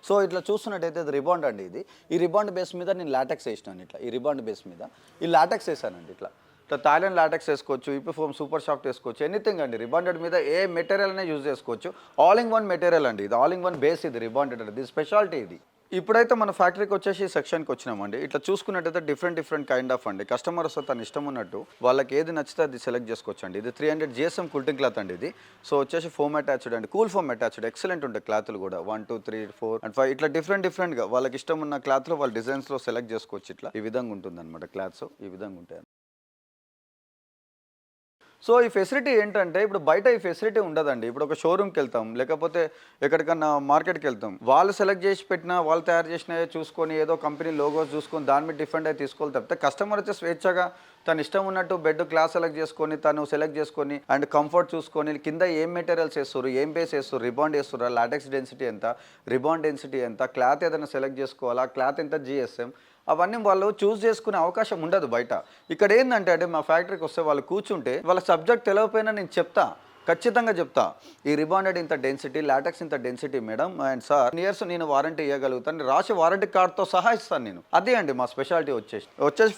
So ఇట్లా చూస్తున్నట్టయితే ఇది రిబాండ్ అండి. ఇది ఈ రిబాండ్ బేస్ మీద నేను లాటెక్స్ వేసినాను. ఇట్లా ఈ రిబాండ్ బేస్ మీద ఈ లాటెక్స్ వేసానండి. ఇట్లా థాయిలాండ్ లాటెక్స్ వేసుకోవచ్చు, ఈపీ ఫోమ్ సూపర్ సాఫ్ట్ వేసుకోవచ్చు, ఎనీథింగ్ అండి. రిబాండెడ్ మీద ఏ మెటీరియల్ అనే యూజ్ చేసుకోవచ్చు. ఆల్ ఇన్ వన్ మెటీరియల్ అండి. ఇది ఆల్ ఇన్ వన్ బేస్ ఇది రిబాండెడ్ అండి. ఇది స్పెషాలిటీ ఇది. ఇప్పుడైతే మన ఫ్యాక్టరీకి వచ్చేసి సెక్షన్కి వచ్చినామండి. ఇట్లా చూసుకున్నట్టయితే డిఫరెంట్ కైండ్ ఆఫ్ అండి. కస్టమర్ వస్తే తన ఇష్టం ఉన్నట్టు వాళ్ళకి ఏది నచ్చితే అది సెలెక్ట్ చేసుకోవచ్చు అండి. ఇది 300 GSM కూల్టింగ్ క్లాత్ అండి. ఇది సో వచ్చేసి ఫోమ్ అటాచ్డ్ అండి, కూల్ ఫోమ్ అటాచ్డ్, ఎక్సలెంట్ ఉంటాయి క్లాత్లు కూడా. 1 2 3 4 and 5 ఇట్లా డిఫరెంట్గా వాళ్ళకి ఇష్టం ఉన్న క్లాత్లో వాళ్ళ డిజైన్స్లో సెలెక్ట్ చేసుకోవచ్చు. ఇట్లా ఈ విధంగా ఉంటుంది అనమాట. క్లాత్స్ ఈ విధంగా ఉంటాయి. సో ఈ ఫెసిలిటీ ఏంటంటే ఇప్పుడు బయట ఈ ఫెసిలిటీ ఉండదండి. ఇప్పుడు ఒక షోరూమ్కి వెళ్తాం, లేకపోతే ఎక్కడికన్నా మార్కెట్కి వెళ్తాం, వాళ్ళు సెలెక్ట్ చేసి పెట్టినా వాళ్ళు తయారు చేసినవి చూసుకొని ఏదో కంపెనీ లోగోస్ చూసుకొని దాని మీద డిఫరెంట్ అయి తీసుకోవాలి తప్పితే కస్టమర్ వచ్చి స్వేచ్ఛగా తను ఇష్టం ఉన్నట్టు బెడ్ క్లాస్ సెలెక్ట్ చేసుకొని తను సెలెక్ట్ చేసుకొని అండ్ కంఫర్ట్ చూసుకొని కింద ఏం మెటీరియల్స్ వేస్తారు, ఏం బేస్ వేస్తారు, రిబాండ్ వేస్తారు, లాటెక్స్ డెన్సిటీ ఎంత, రిబాండ్ డెన్సిటీ ఎంత, క్లాత్ ఏదైనా సెలెక్ట్ చేసుకోవాలా, క్లాత్ ఎంత GSM, అవన్నీ వాళ్ళు చూస్ చేసుకునే అవకాశం ఉండదు బయట. ఇక్కడ ఏంటంటే మా ఫ్యాక్టరీకి వస్తే వాళ్ళు కూర్చుంటే వాళ్ళ సబ్జెక్ట్ తెలియకపోయినా నేను చెప్తా, ఖచ్చితంగా చెప్తా. ఈ రిబాండెడ్ ఇంత డెన్సిటీ, లాటెక్స్ ఇంత density madam, and sir years నేను వారంటీ ఇవ్వగలుగుతాను, రాసి వారంటీ కార్డ్తో సహా ఇస్తాను నేను. అదే అండి మా స్పెషాలిటీ వచ్చేసి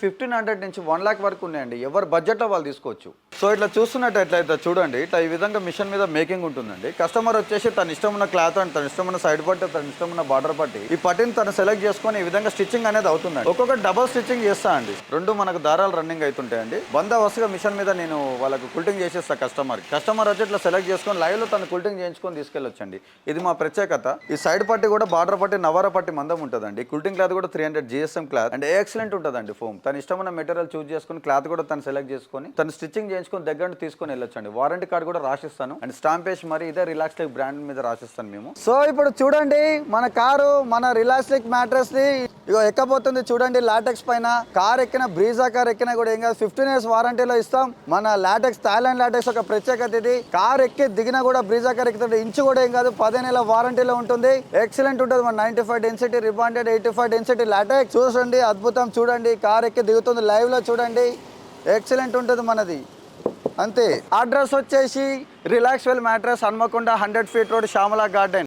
1500 నుంచి 1 lakh వరకు ఉన్నాయండి. ఎవరి బడ్జెట్లో వాళ్ళు తీసుకోవచ్చు. సో ఇట్లా చూస్తున్నట్టయితే చూడండి, ఇట్లా ఈ విధంగా మిషన్ మీద మేకింగ్ ఉంటుందండి. కస్టమర్ వచ్చేసి తన ఇష్టం ఉన్న క్లాత్ అండ్ తన ఇష్టం ఉన్న సైడ్ పట్టి, తన ఇష్టం ఉన్న బార్డర్ పట్టి ఈ పట్టిని తను సెలెక్ట్ చేసుకొని ఈ విధంగా స్టిచ్చింగ్ అనేది అవుతుందండి. ఒక్కొక్క డబల్ స్టిచ్చింగ్ చేస్తా అండి. 2 మనకు దారాలు రన్నింగ్ అవుతుంటాయండి. బందోబస్తుగా మిషన్ మీద నేను వాళ్ళకు కుల్టింగ్ చేసేస్తా. కస్టమర్ ఇట్లా సెలెక్ట్ చేసుకొని లైవ్లో తను కుల్టింగ్ చేయించుకొని తీసుకెళ్ళొచ్చండి. ఇది మా ప్రత్యేకత. ఈ సైడ్ పట్టి కూడా బార్డర్ పట్టి నవార పట్టి మందం ఉంటుందండి. కుల్టింగ్ క్లాత్ కూడా 300 GSM క్లాత్ అండ్ ఎక్సలెంట్ ఉంటుందండి. ఫోమ్ తన ఇష్టమైన మెటీరియల్ చూస్ చేసుకుని క్లాత్ కూడా తను సెలెక్ట్ చేసుకొని తను స్టిచ్చింగ్ చేయించుకొని దగ్గర తీసుకొని వెళ్ళొచ్చండి. వారంటీ కార్డు కూడా రాసిస్తాను అండ్ స్టాంప్ వేసి మరి ఇదే రిలాక్స్ లైక్ బ్రాండ్ మీద రాసిస్తాను మేము. సో ఇప్పుడు చూడండి మన కారు మన రిలాక్స్ లైక్ మ్యాట్రెస్ ని ఇగో ఎక్కబోతుంది చూడండి. లాటెక్స్ పైన కార్ ఎక్కిన, బ్రీజా కార్ ఎక్కినా కూడా ఏం కాదు, 15 years వారంటీలో ఇస్తాం. మన లాటెక్స్ థాయిలాండ్ లాటెక్స్ ఒక ప్రత్యేకత. ఇది కార్ ఎక్కి దిగినా కూడా బ్రీజా కార్ ఎక్కుతుంది, ఇంచు కూడా ఏం కాదు, 15 years వారంటీలో ఉంటుంది. ఎక్సలెంట్ ఉంటుంది. మన 95 డెన్సిటీ రిబాండెడ్, 85 డెన్సిటీ లాటెక్స్. చూడండి అద్భుతం. చూడండి కార్ ఎక్కి దిగుతుంది, లైవ్ లో చూడండి. ఎక్సలెంట్ ఉంటుంది మనది. అంతే. అడ్రస్ వచ్చేసి relax well mattress, Hanamkonda 100 feet road, Shyamala garden.